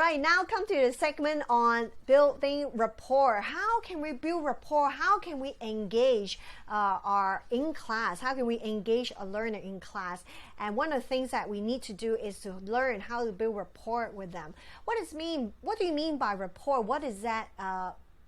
right, now come to the segment on building rapport. How can we build rapport? How can we engage in class? How can we engage a learner in class? And one of the things that we need to do is to learn how to build rapport with them. What do you mean by rapport? What does that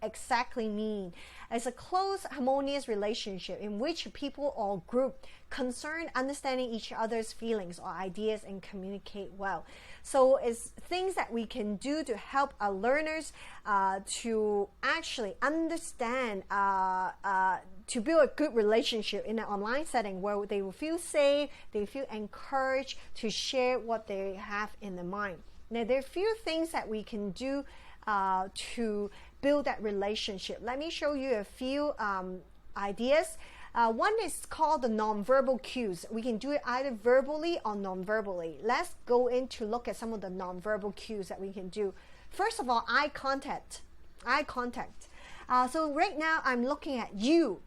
exactly mean? It's a close, harmonious relationship in which people or group concerned understanding each other's feelings or ideas and communicate well. So it's things that we can do to help our learners to actually understand, to build a good relationship in an online setting where they will feel safe, they feel encouraged to share what they have in their mind. Now, there are a few things that we can do to build that relationship. Let me show you a few ideas. One is called the nonverbal cues. We can do it either verbally or non-verbally. Let's go in to look at some of the nonverbal cues that we can do. First of all, eye contact. Eye contact. So right now I'm looking at you,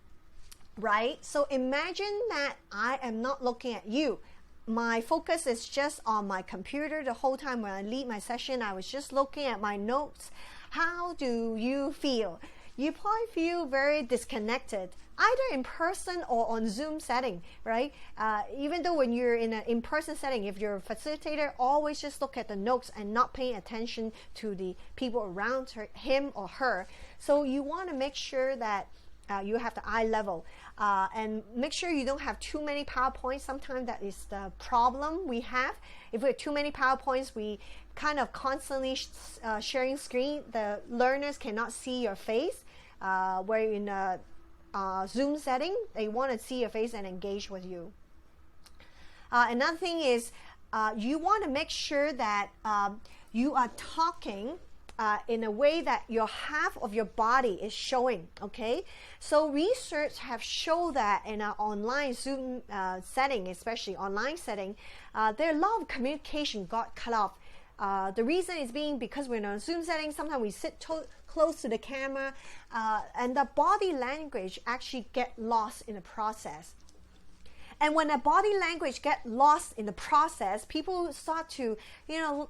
right? So imagine that I am not looking at you. My focus is just on my computer the whole time. When I lead my session, I was just looking at my notes. How do you feel? You probably feel very disconnected, either in person or on Zoom setting, right? Even though when you're in an in-person setting, if you're a facilitator, always just look at the notes and not paying attention to the people around him or her. So you want to make sure that you have the eye level, and make sure you don't have too many PowerPoints. Sometimes that is the problem we have. If we have too many PowerPoints, we kind of constantly sharing screen. The learners cannot see your face. Where in a Zoom setting, they want to see your face and engage with you. Another thing is you want to make sure that you are talking in a way that your half of your body is showing, okay? So research have shown that in an online Zoom setting, especially online setting, there are a lot of communication got cut off. The reason is being because we're in a Zoom setting, sometimes we sit close to the camera, and the body language actually get lost in the process. And when the body language get lost in the process, people start to,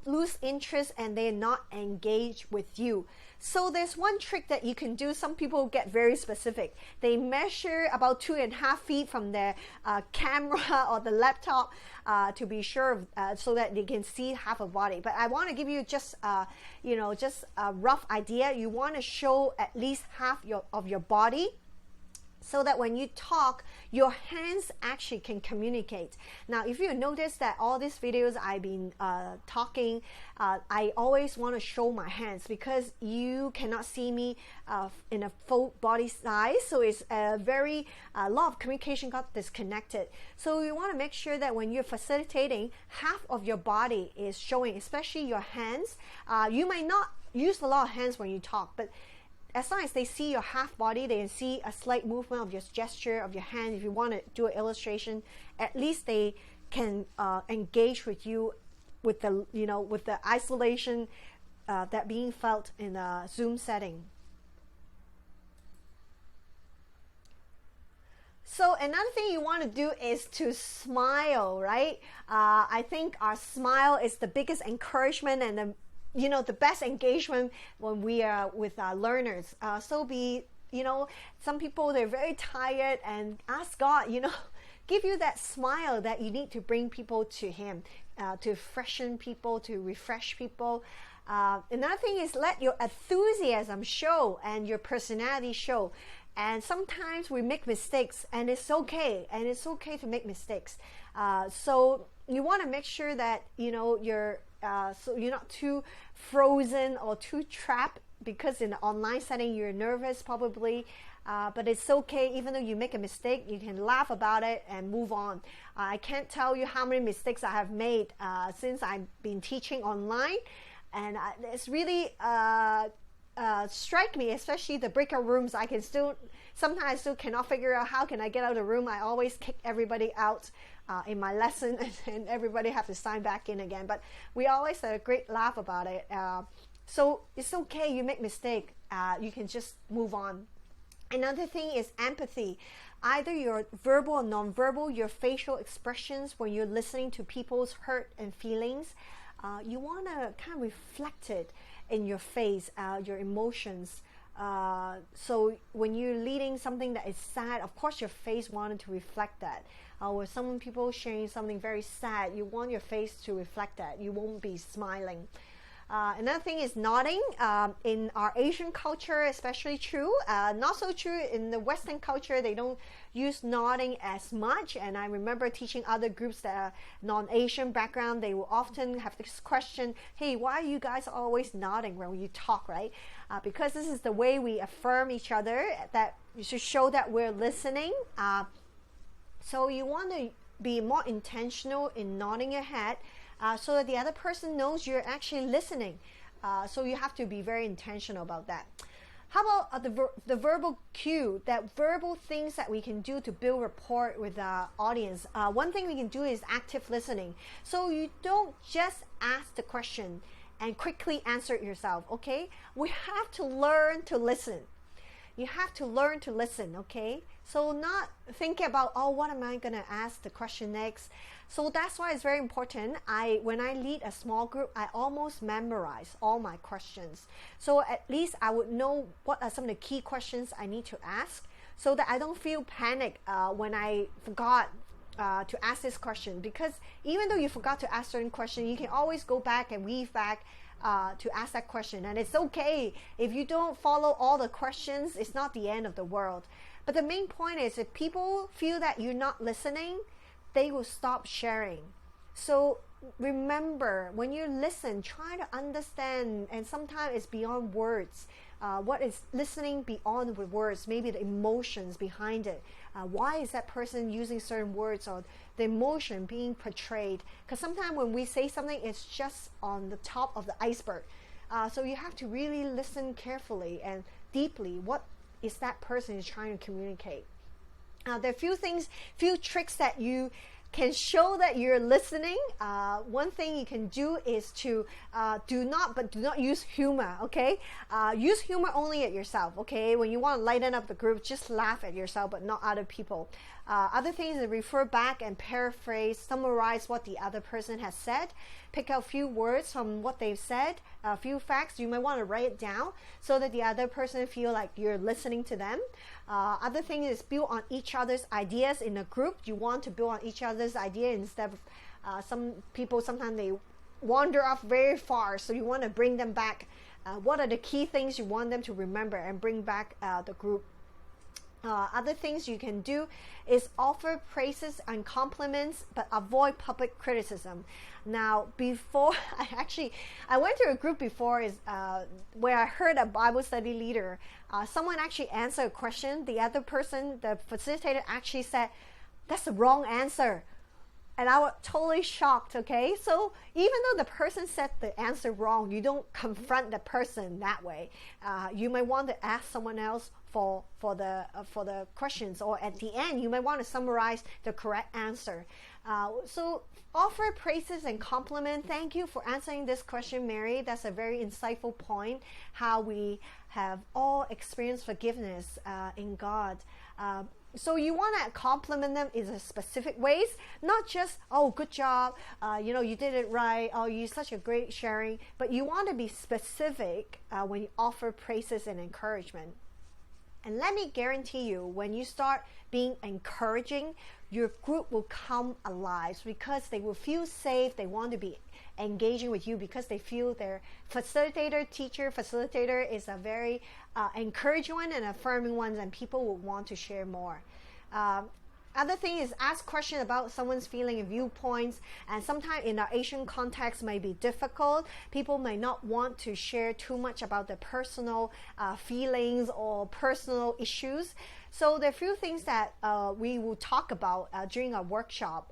lose interest and they're not engaged with you. So there's one trick that you can do. Some people get very specific. They measure about 2.5 feet from their camera or the laptop to be sure, so that they can see half a body. But I want to give you just a rough idea. You want to show at least half of your body, so that when you talk, your hands actually can communicate. Now, if you notice that all these videos I've been talking, I always want to show my hands because you cannot see me in a full body size. So it's a lot of communication got disconnected. So you want to make sure that when you're facilitating, half of your body is showing, especially your hands. You might not use a lot of hands when you talk, but as long as they see your half body, they can see a slight movement of your gesture of your hand. If you want to do an illustration, at least they can engage with you with the isolation that being felt in a Zoom setting. So another thing you want to do is to smile, right? I think our smile is the biggest encouragement and the best engagement when we are with our learners. Some people, they're very tired, and ask God, give you that smile that you need to bring people to Him, to freshen people, to refresh people. Another thing is let your enthusiasm show and your personality show. And sometimes we make mistakes, and it's okay. And it's okay to make mistakes. So you want to make sure that so you're not too frozen or too trapped, because in an online setting you're nervous probably, but it's okay. Even though you make a mistake, you can laugh about it and move on. I can't tell you how many mistakes I have made since I've been teaching online, and it's really strike me, especially the breakout rooms. Sometimes I still cannot figure out how can I get out of the room. I always kick everybody out in my lesson, and everybody have to sign back in again. But we always had a great laugh about it. So it's okay, you make mistake. You can just move on. Another thing is empathy. Either your verbal or non-verbal, your facial expressions when you're listening to people's hurt and feelings. you want to kind of reflect it in your face, your emotions. So when you're leading something that is sad, of course your face wanted to reflect that. Or some people sharing something very sad, you want your face to reflect that. You won't be smiling. Another thing is nodding. In our Asian culture, especially true. Not so true in the Western culture. They don't use nodding as much. And I remember teaching other groups that are non-Asian background. They will often have this question, hey, why are you guys always nodding when you talk, right? Because this is the way we affirm each other, that you should show that we're listening. So you want to be more intentional in nodding your head, so that the other person knows you're actually listening. So you have to be very intentional about that. How about the verbal cue, that verbal things that we can do to build rapport with our audience? One thing we can do is active listening. So you don't just ask the question and quickly answer it yourself, okay? We have to learn to listen. You have to learn to listen, okay? So not thinking about, oh, what am I going to ask the question next? So that's why it's very important. When I lead a small group, I almost memorize all my questions. So at least I would know what are some of the key questions I need to ask, so that I don't feel panic when I forgot to ask this question. Because even though you forgot to ask certain question, you can always go back and weave back to ask that question. And it's okay if you don't follow all the questions. It's not the end of the world. But the main point is, if people feel that you're not listening, they will stop sharing. So remember, when you listen, try to understand, and sometimes it's beyond words. What is listening beyond the words? Maybe the emotions behind it. Why is that person using certain words, or the emotion being portrayed? Because sometimes when we say something, it's just on the top of the iceberg. So you have to really listen carefully and deeply. What is that person is trying to communicate? There are few tricks that you can show that you're listening. One thing you can do is to do not use humor, okay? Use humor only at yourself, okay? When you want to lighten up the group, just laugh at yourself, but not other people. Other things is refer back and paraphrase, summarize what the other person has said. Pick out a few words from what they've said, a few facts. You might want to write it down so that the other person feel like you're listening to them. Other thing is build on each other's ideas in a group. You want to build on each other's idea instead of some people, sometimes they wander off very far, so you want to bring them back. What are the key things you want them to remember and bring back the group? Other things you can do is offer praises and compliments, but avoid public criticism. Now, before I went to a group before where I heard a Bible study leader, someone actually answered a question. The other person, the facilitator, actually said, "That's the wrong answer." And I was totally shocked, okay? So even though the person said the answer wrong, you don't confront the person that way. You might want to ask someone else for the questions, or at the end, you might want to summarize the correct answer. So offer praises and compliment. Thank you for answering this question, Mary. That's a very insightful point, how we have all experienced forgiveness in God. So you want to compliment them in a specific ways, not just, oh, good job, you did it right, oh, you're such a great sharing, but you want to be specific when you offer praises and encouragement. And let me guarantee you, when you start being encouraging, your group will come alive because they will feel safe. They want to be engaging with you because they feel their facilitator is a very encouraging one and affirming one, and people will want to share more. Other thing is ask questions about someone's feeling and viewpoints, and sometimes in our Asian context may be difficult. People may not want to share too much about their personal feelings or personal issues. So there are a few things that we will talk about during our workshop.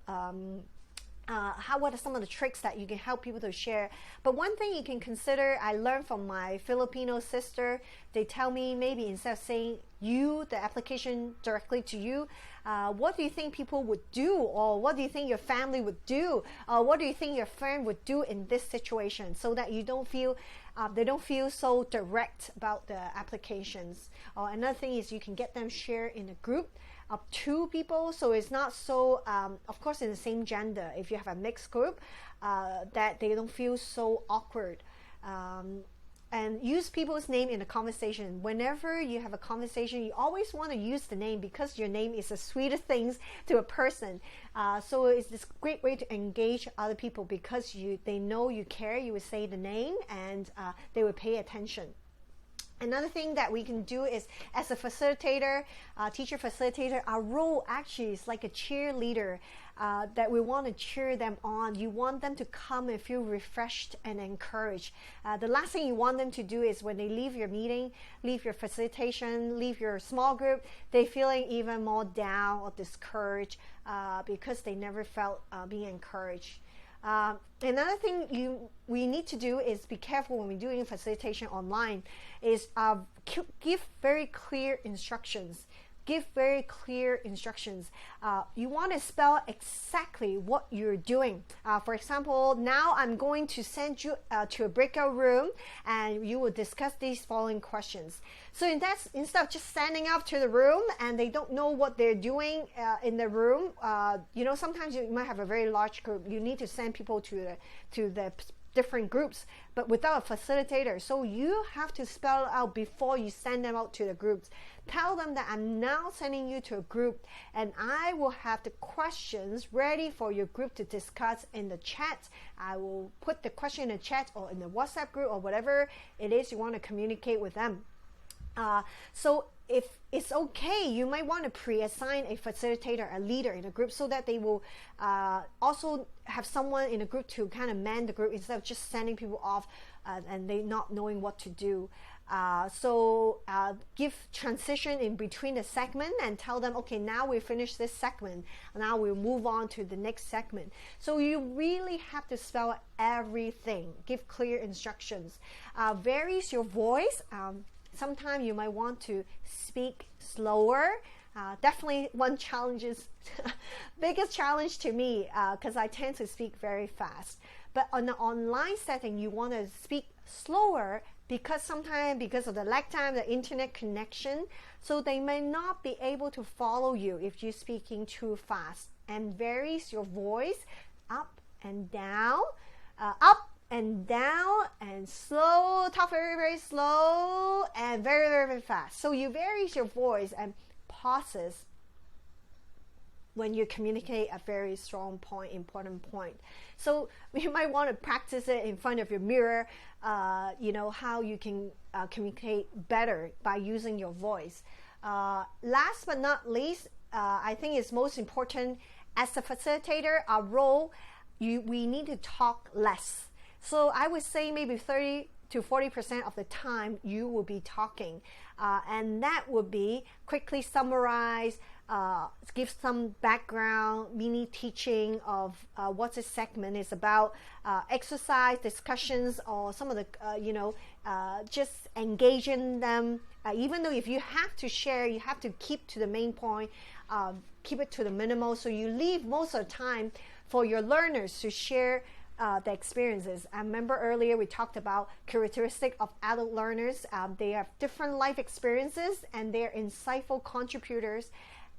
What are some of the tricks that you can help people to share? But one thing you can consider, I learned from my Filipino sister, they tell me maybe instead of saying you, the application directly to you, what do you think people would do? Or what do you think your family would do? Or what do you think your friend would do in this situation? So that you don't feel, they don't feel so direct about the applications. Or another thing is you can get them share in a group of 2 people, so it's not so of course in the same gender. If you have a mixed group, that they don't feel so awkward. And use people's name in a conversation. Whenever you have a conversation, you always want to use the name because your name is the sweetest things to a person. So it's this great way to engage other people because they know you care. You would say the name and they would pay attention. Another thing that we can do is, as a facilitator, teacher facilitator, our role actually is like a cheerleader, that we want to cheer them on. You want them to come and feel refreshed and encouraged. The last thing you want them to do is when they leave your meeting, leave your facilitation, leave your small group, they're feeling even more down or discouraged because they never felt being encouraged. Another thing we need to do is be careful when we're doing facilitation online is give very clear instructions. Give very clear instructions. You want to spell exactly what you're doing. For example, now I'm going to send you to a breakout room and you will discuss these following questions. So instead of just standing up to the room and they don't know what they're doing in the room, sometimes you might have a very large group. You need to send people to the different groups, but without a facilitator. So you have to spell it out before you send them out to the groups. Tell them that I'm now sending you to a group and I will have the questions ready for your group to discuss in the chat. I will put the question in the chat or in the WhatsApp group or whatever it is you want to communicate with them. So if it's okay, you might want to pre-assign a facilitator, a leader in a group, so that they will also have someone in a group to kind of man the group instead of just sending people off and they not knowing what to do. So give transition in between the segment and tell them, okay, now we finished this segment. Now we'll move on to the next segment. So you really have to spell everything. Give clear instructions. Varies your voice. Sometimes you might want to speak slower. Definitely one challenge is biggest challenge to me because I tend to speak very fast. But on an online setting, you want to speak slower because sometimes because of the lag time, the internet connection, so they may not be able to follow you if you're speaking too fast. And varies your voice up and down, up and down and slow, talk very, very slow and very, very, very fast. So you vary your voice and pauses when you communicate a very strong point, important point. So you might want to practice it in front of your mirror, how you can communicate better by using your voice. Last but not least, I think it's most important as a facilitator, our role, we need to talk less. So I would say maybe 30 to 40% of the time you will be talking. And that would be quickly summarize, give some background, mini teaching of what this segment is about, exercise, discussions, or some of the, just engaging them. Even though if you have to share, you have to keep to the main point, keep it to the minimal. So you leave most of the time for your learners to share the experiences. I remember earlier we talked about characteristic of adult learners. They have different life experiences and they're insightful contributors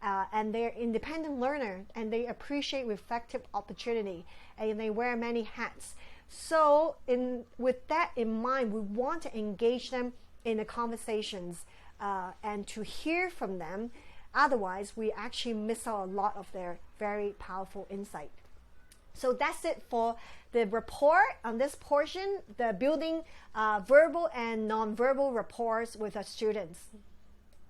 and they're independent learner and they appreciate reflective opportunity and they wear many hats. So with that in mind, we want to engage them in the conversations and to hear from them. Otherwise, we actually miss out a lot of their very powerful insight. So that's it for the rapport on this portion, the building verbal and non-verbal rapports with our students.